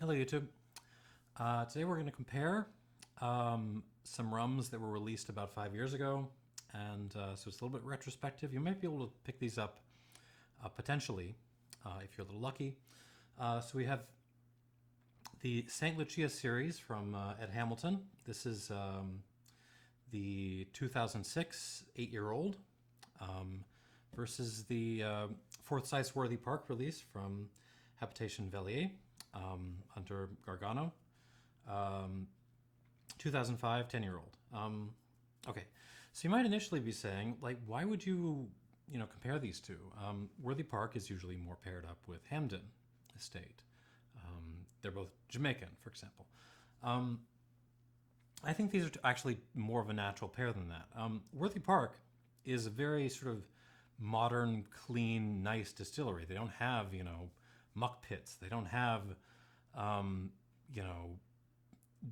Hello, YouTube. Today we're going to compare some rums that were released about 5 years ago, and so it's a little bit retrospective. You might be able to pick these up potentially if you're a little lucky. So we have the St. Lucia series from Ed Hamilton. This is the 2006 8-year-old versus the Forsyths Worthy Park release from Habitation Velier under Gargano. 2005 10-year-old. Okay, so you might initially be saying, like, why would you compare these two? Worthy Park is usually more paired up with Hamden Estate. They're both Jamaican, for example. I think these are actually more of a natural pair than that. Worthy Park is a very sort of modern, clean, nice distillery. They don't have, muck pits. They don't have,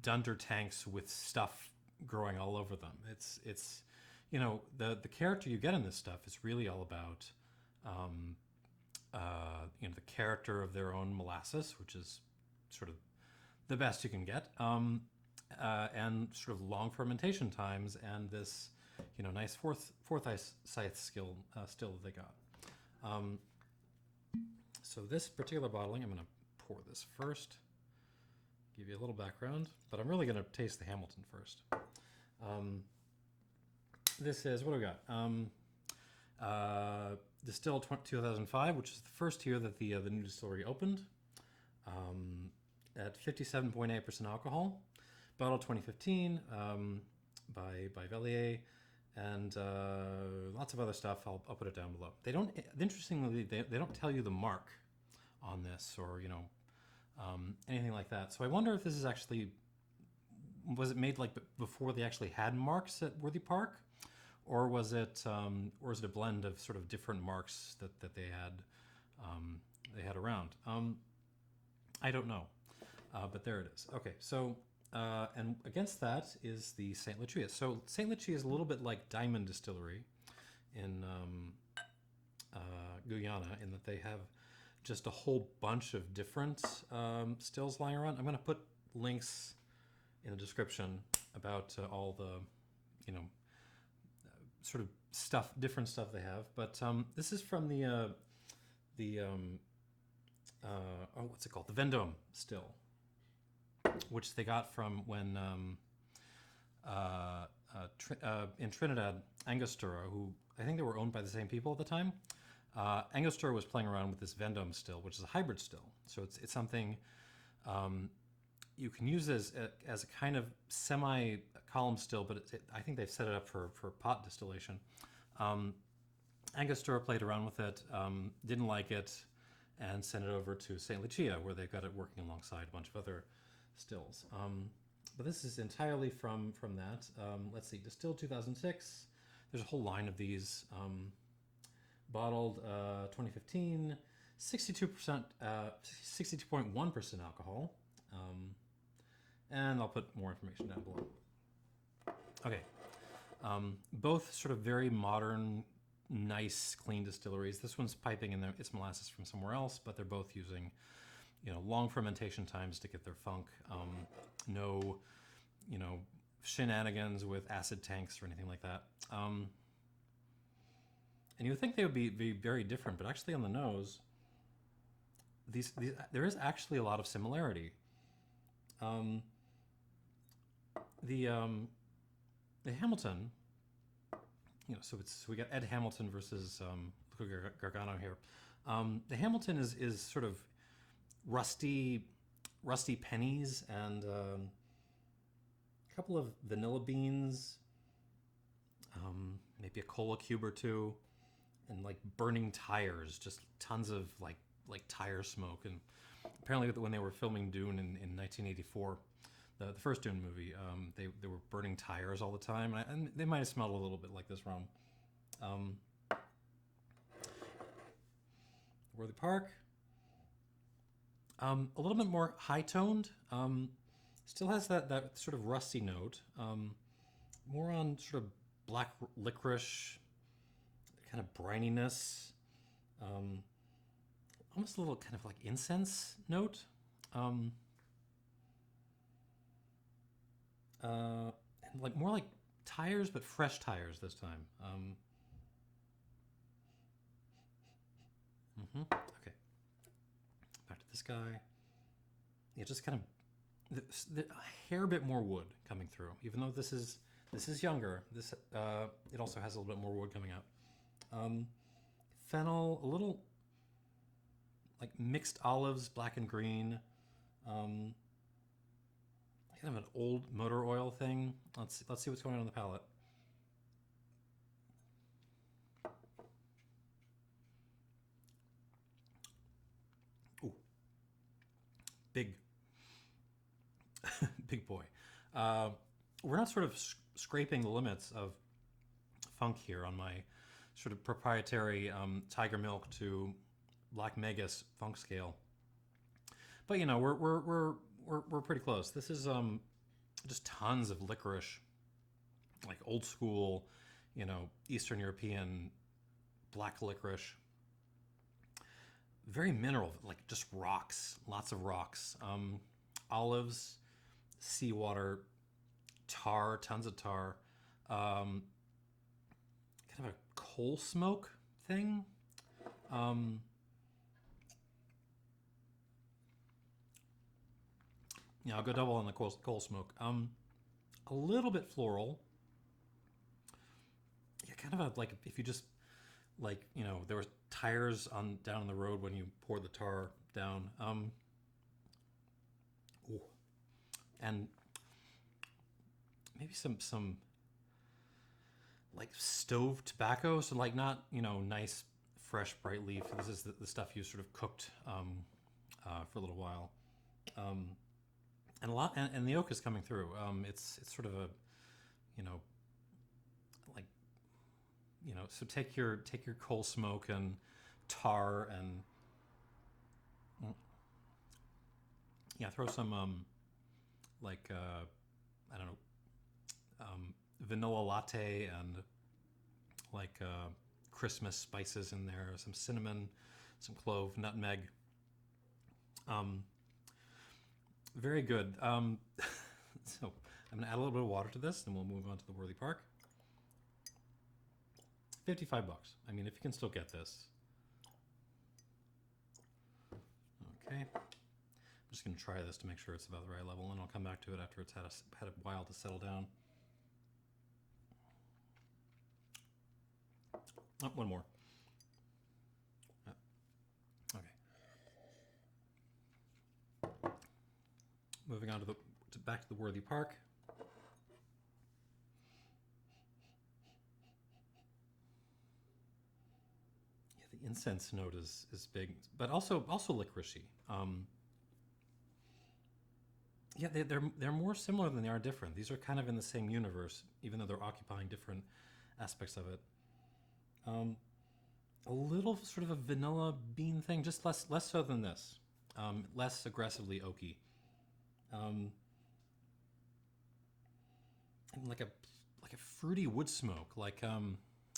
dunder tanks with stuff growing all over them. It's the character you get in this stuff is really all about the character of their own molasses, which is sort of the best you can get, and sort of long fermentation times, and this nice Forsyth still that they got. So this particular bottling, I'm going to pour this first, give you a little background, but I'm really going to taste the Hamilton first. This is, what do we got? Distilled 2005, which is the first year that the new distillery opened, at 57.8% alcohol. Bottled 2015 by Velier, and lots of other stuff. I'll put it down below. They don't. Interestingly, they don't tell you the mark on this, or anything like that. So I wonder if this is actually, was it made like before they actually had marks at Worthy Park, or was it a blend of sort of different marks that they had around? I don't know, but there it is. Okay, so and against that is the St. Lucia. So St. Lucia is a little bit like Diamond Distillery in Guyana, in that they have just a whole bunch of different stills lying around. I'm going to put links in the description about all the, sort of stuff, different stuff they have. But this is from the what's it called? The Vendome still, which they got from when in Trinidad, Angostura, who I think they were owned by the same people at the time. Angostura was playing around with this Vendome still, which is a hybrid still. So it's something you can use as a kind of semi-column still, but I think they've set it up for pot distillation. Angostura played around with it, didn't like it, and sent it over to St. Lucia, where they've got it working alongside a bunch of other stills. But this is entirely from that. Let's see, distilled 2006. There's a whole line of these. Bottled 2015, 62%, 62.1% alcohol. And I'll put more information down below. Okay. Both sort of very modern, nice, clean distilleries. This one's piping in its molasses from somewhere else, but they're both using, long fermentation times to get their funk. No, shenanigans with acid tanks or anything like that. And you would think they would be very different, but actually on the nose, these there is actually a lot of similarity. The Hamilton, so we got Ed Hamilton versus Luca Gargano here. The Hamilton is sort of rusty pennies and a couple of vanilla beans, maybe a cola cube or two, and like burning tires, just tons of like tire smoke. And apparently when they were filming Dune in 1984, the first Dune movie, they were burning tires all the time, and they might have smelled a little bit like this rum. Worthy Park, a little bit more high-toned, still has that sort of rusty note, more on sort of black licorice, kind of brininess, almost a little kind of like incense note. and like more like tires, but fresh tires this time. Okay, back to this guy. Yeah, just kind of a hair bit more wood coming through, even though this is younger. This it also has a little bit more wood coming out. Fennel, a little like mixed olives, black and green. Kind of an old motor oil thing. Let's see what's going on the palate. Ooh, big, big boy. We're not sort of scraping the limits of funk here on my sort of proprietary Tiger Milk to Black Magus funk scale. But you know, we're pretty close. This is just tons of licorice, like old school, you know, Eastern European black licorice. Very mineral, like just rocks, lots of rocks. Olives, seawater, tar, tons of tar. Kind of a coal smoke thing. Yeah, I'll go double on the coal smoke. A little bit floral. Yeah, kind of a, like if you just like, you know, there were tires on down the road when you poured the tar down. Ooh. And maybe some like stove tobacco, so like not, you know, nice fresh bright leaf. This is the stuff you sort of cooked for a little while. And a lot, and the oak is coming through. It's sort of a, you know, like, you know, so take your coal smoke and tar and yeah, throw some like I don't know, vanilla latte and like Christmas spices in there, some cinnamon, some clove, nutmeg. Very good. So I'm gonna add a little bit of water to this, then we'll move on to the Worthy Park. $55. I mean, if you can still get this. Okay. I'm just gonna try this to make sure it's about the right level, and I'll come back to it after it's had a while to settle down. Oh, one more. Okay. Moving on to back to the Worthy Park. Yeah, the incense note is big, but also licoricey. Yeah, they're more similar than they are different. These are kind of in the same universe, even though they're occupying different aspects of it. A little sort of a vanilla bean thing, just less so than this. Less aggressively oaky. And like a fruity wood smoke. Like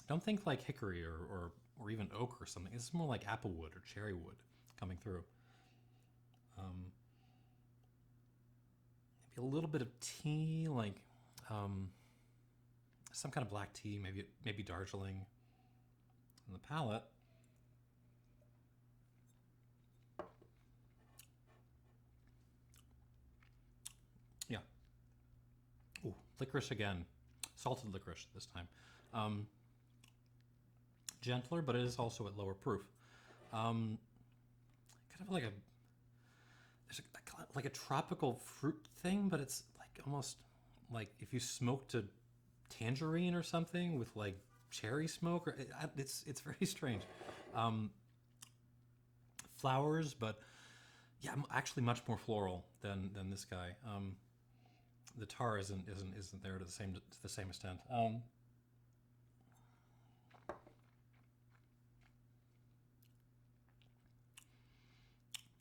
don't think like hickory or even oak or something. It's more like apple wood or cherry wood coming through. Maybe a little bit of tea, like some kind of black tea, maybe Darjeeling. On the palate. Yeah. Ooh, licorice again. Salted licorice this time. Gentler, but it is also at lower proof. Kind of like like a tropical fruit thing, but it's like almost like if you smoked a tangerine or something with like cherry smoke, or it's very strange. Flowers, but yeah, actually much more floral than this guy. The tar isn't there to the same extent.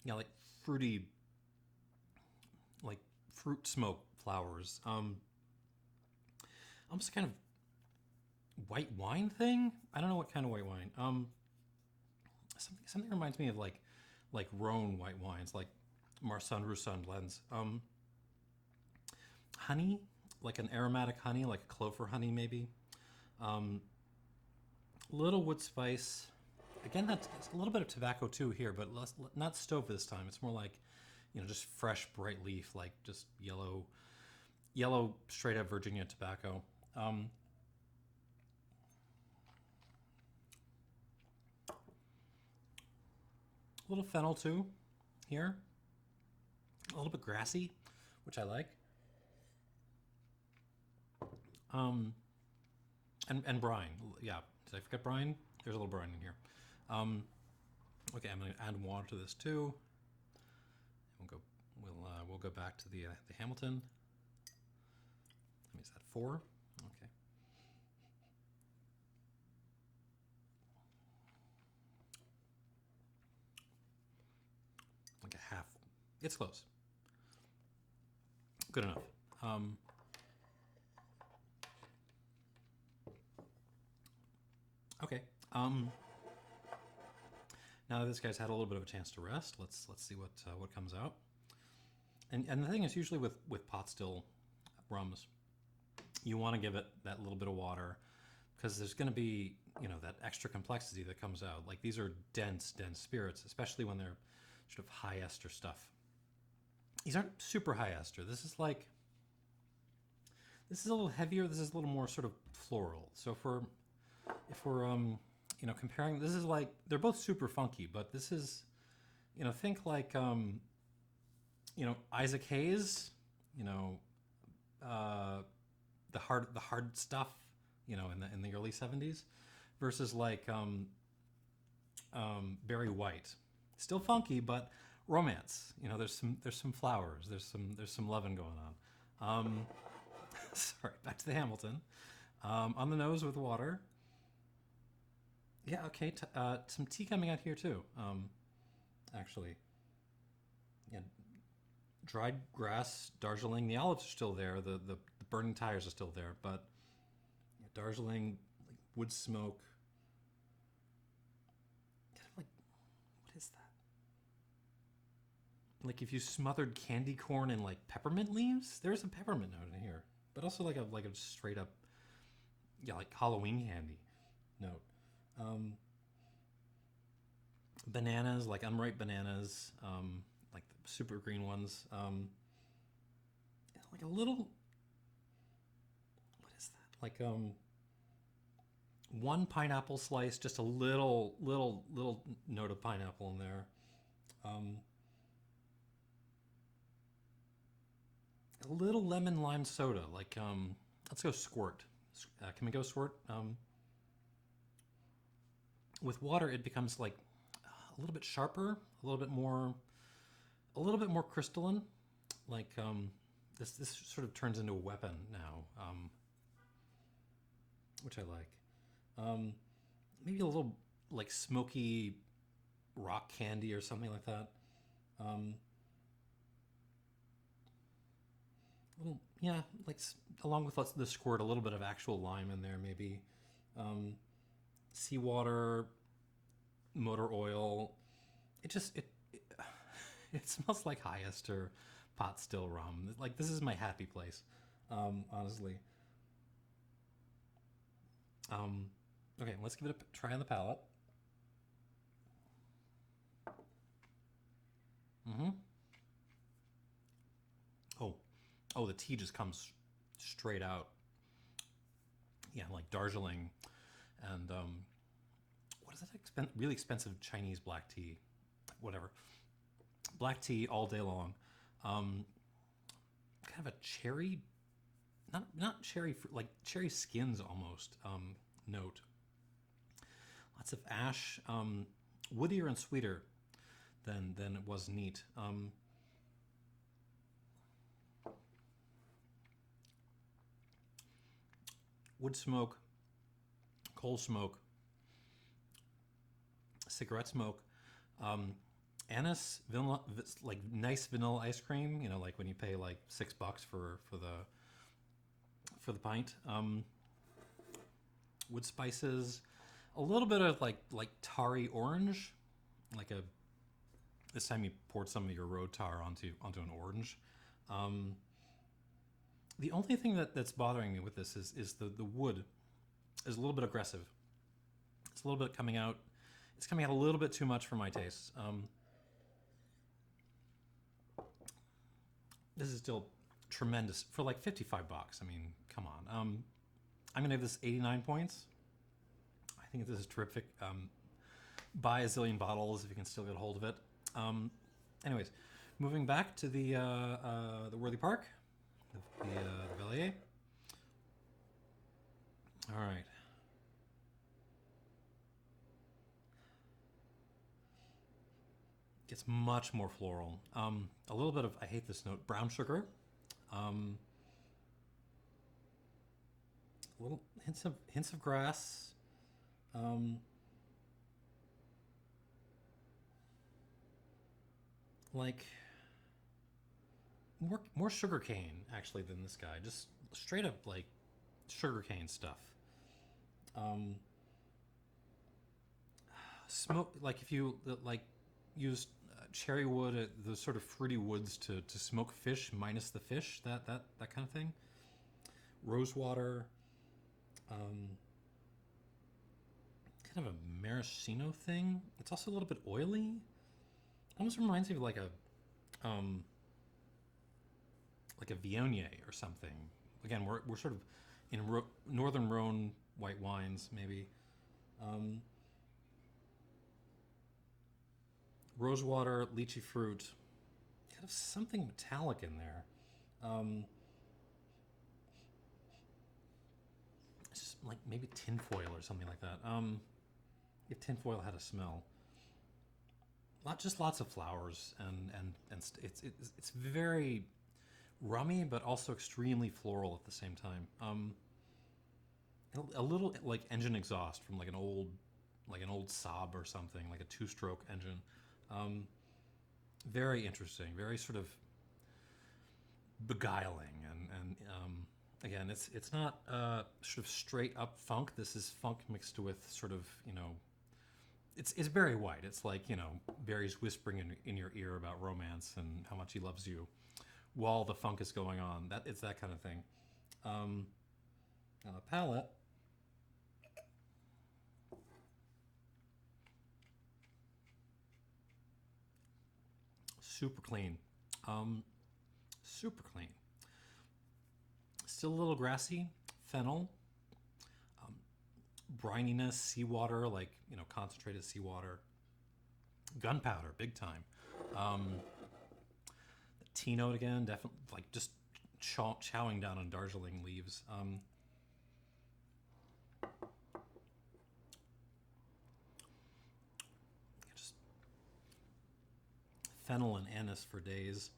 Yeah, like fruity, like fruit smoke flowers. Almost kind of white wine thing. I don't know what kind of white wine. Something reminds me of like Rhone white wines, like Marsanne Roussanne blends. Honey, like an aromatic honey, like a clover honey maybe. Little wood spice. Again, that's a little bit of tobacco too here, but less, not stove this time. It's more like, just fresh, bright leaf, like just yellow straight up Virginia tobacco. A little fennel too here. A little bit grassy, which I like. And brine. Yeah, did I forget brine? There's a little brine in here. Okay, I'm going to add water to this too. We'll go back to the Hamilton. Let me add 4. Okay. Like a half. It's close. Good enough. Okay. Now that this guy's had a little bit of a chance to rest, let's see what comes out. And the thing is, usually with pot still rums, you want to give it that little bit of water because there's going to be that extra complexity that comes out. Like these are dense spirits, especially when they're sort of high ester stuff. These aren't super high ester. This is a little heavier. This is a little more sort of floral. So if we're comparing, this is like, they're both super funky, but this is, think like, Isaac Hayes, the hard stuff, in the early 70s, versus like Barry White, still funky, but romance. There's some flowers, there's some loving going on. Sorry, back to the Hamilton. On the nose with water. Yeah, okay. Some tea coming out here too. Actually, yeah. Dried grass, Darjeeling. The olives are still there. The burning tires are still there, but yeah, Darjeeling, like wood smoke. Kind of like, what is that? Like if you smothered candy corn in like peppermint leaves. There's a peppermint note in here, but also like a straight up, yeah, like Halloween candy note. Bananas, like unripe bananas, like the super green ones. Like a little, what is that? Like one pineapple slice, just a little note of pineapple in there. A little lemon lime soda, like let's go squirt. Can we go squirt? With water, it becomes like a little bit sharper, a little bit more crystalline. Like this sort of turns into a weapon now, which I like. Maybe a little like smoky rock candy or something like that. Little, yeah, like along with the squirt, a little bit of actual lime in there, maybe. Seawater, motor oil. It smells like high ester pot still rum. Like this is my happy place, honestly. Okay, let's give it a try on the palate. Oh, the tea just comes straight out. Yeah, like Darjeeling, and what is that? Really expensive Chinese black tea, whatever. Black tea all day long. Kind of a cherry, not cherry fruit, like cherry skins almost. Note. Lots of ash, woodier and sweeter than it was neat. Wood smoke, coal smoke, cigarette smoke, anise, vanilla, like nice vanilla ice cream. Like when you pay like $6 for the pint. Wood spices, a little bit of like tarry orange, like this time you poured some of your road tar onto an orange. The only thing that's bothering me with this is the wood is a little bit aggressive. It's a little bit coming out. It's coming out a little bit too much for my tastes. This is still tremendous for like $55. I mean, come on. I'm gonna give this 89 points. I think this is terrific. Buy a zillion bottles if you can still get a hold of it. Anyways, moving back to the Worthy Park, the Velier. All right. Gets much more floral. A little bit of, I hate this note, brown sugar. Little hints of grass. Like more sugar cane actually than this guy. Just straight up like sugar cane stuff. Smoke, like if you like use cherry wood, those sort of fruity woods to smoke fish minus the fish, that kind of thing. Rose water, kind of a maraschino thing. It's also a little bit oily. Almost reminds me of like a Viognier or something. Again, we're sort of in Northern Rhone white wines, maybe. Rosewater, lychee fruit, kind of something metallic in there. It's just like maybe tinfoil or something like that. If tinfoil had a smell. Just lots of flowers and it's very rummy, but also extremely floral at the same time. A little like engine exhaust from like an old Saab or something, like a two-stroke engine. Very interesting, very sort of beguiling, and again, it's not sort of straight up funk. This is funk mixed with sort of, you know, it's Barry White. It's like, you know, Barry's whispering in your ear about romance and how much he loves you while the funk is going on. It's that kind of thing. Palette. Super clean. Super clean. Still a little grassy. Fennel. Brininess, seawater, like, you know, concentrated seawater. Gunpowder, big time. The tea note again, definitely, like just chowing down on Darjeeling leaves. Just fennel and anise for days.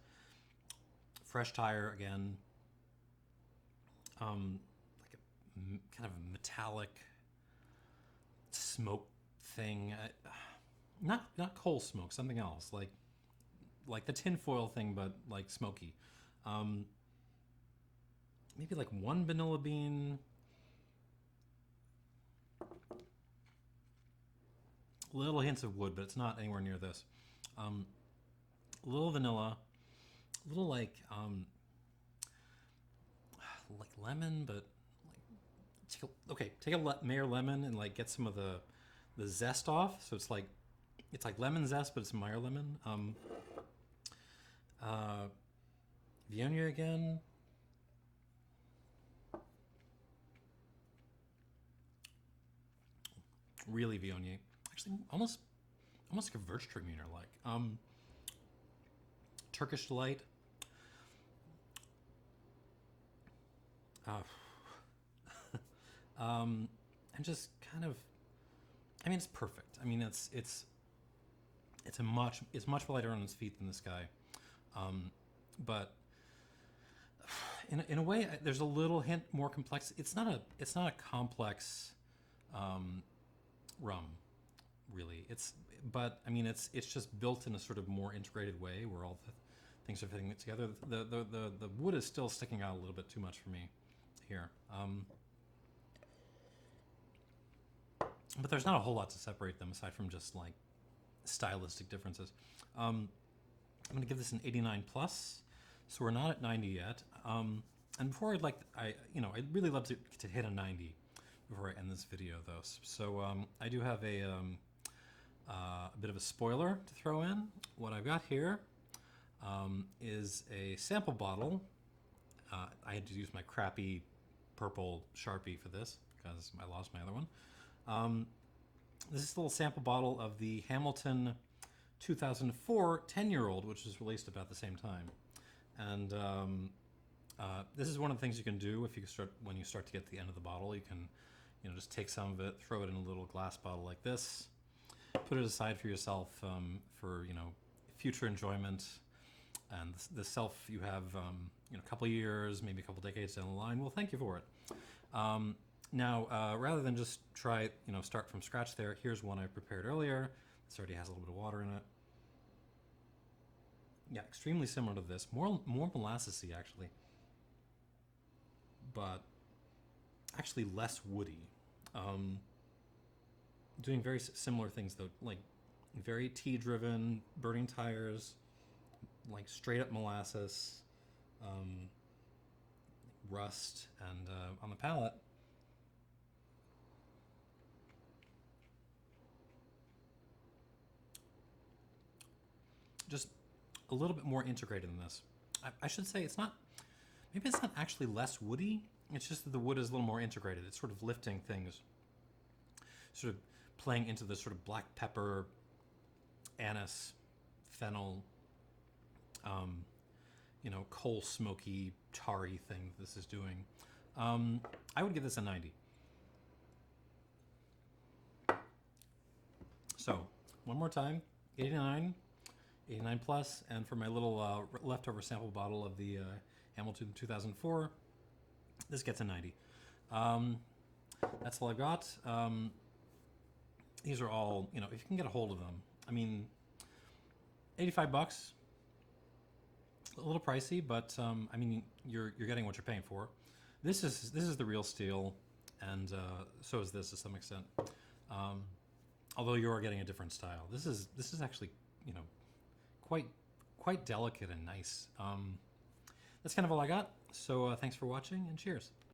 Fresh tire again. Like a kind of metallic smoke thing. Not coal smoke, something else, like the tinfoil thing, but like smoky. Maybe like one vanilla bean. Little hints of wood, but it's not anywhere near this. A little vanilla, a little like lemon, but take a Mayer lemon and like get some of the zest off. So it's like lemon zest, but it's Meyer lemon. Viognier again. Really Viognier. Actually, almost like a Gewürztraminer, like Turkish Delight. And just kind of, I mean, it's perfect. I mean, it's much lighter on its feet than this guy, but in a way, there's a little hint more complex. It's not a complex rum, really. But I mean, it's just built in a sort of more integrated way where all the things are fitting together. The wood is still sticking out a little bit too much for me here. But there's not a whole lot to separate them aside from just like stylistic differences. I'm going to give this an 89 plus, so we're not at 90 yet. And before I'd really love to hit a 90 before I end this video, though. So I do have a bit of a spoiler to throw in. What I've got here is a sample bottle. I had to use my crappy purple Sharpie for this because I lost my other one. This is a little sample bottle of the Hamilton 2004 10-year-old, which was released about the same time. And this is one of the things you can do when you start to get to the end of the bottle. You can, just take some of it, throw it in a little glass bottle like this, put it aside for yourself for future enjoyment. And the self you have, a couple of years, maybe a couple decades down the line, will thank you for it. Now, rather than just try, start from scratch there, here's one I prepared earlier. This already has a little bit of water in it. Yeah, extremely similar to this. More molassesy, actually. But actually less woody. Doing very similar things, though. Like, very tea-driven, burning tires, like straight-up molasses, rust, and on the palate, just a little bit more integrated than this. I should say maybe it's not actually less woody, it's just that the wood is a little more integrated. It's sort of lifting things, sort of playing into the sort of black pepper, anise, fennel, coal smoky, tarry thing this is doing. I would give this a 90. So, one more time, 89 plus, and for my little leftover sample bottle of the Hamilton 2004, this gets a 90. That's all I've got. These are all, if you can get a hold of them. I mean, $85, a little pricey, but I mean, you're getting what you're paying for. This is the real steel, and so is this to some extent. Although you are getting a different style. This is actually, quite delicate and nice. That's kind of all I got. So thanks for watching, and cheers.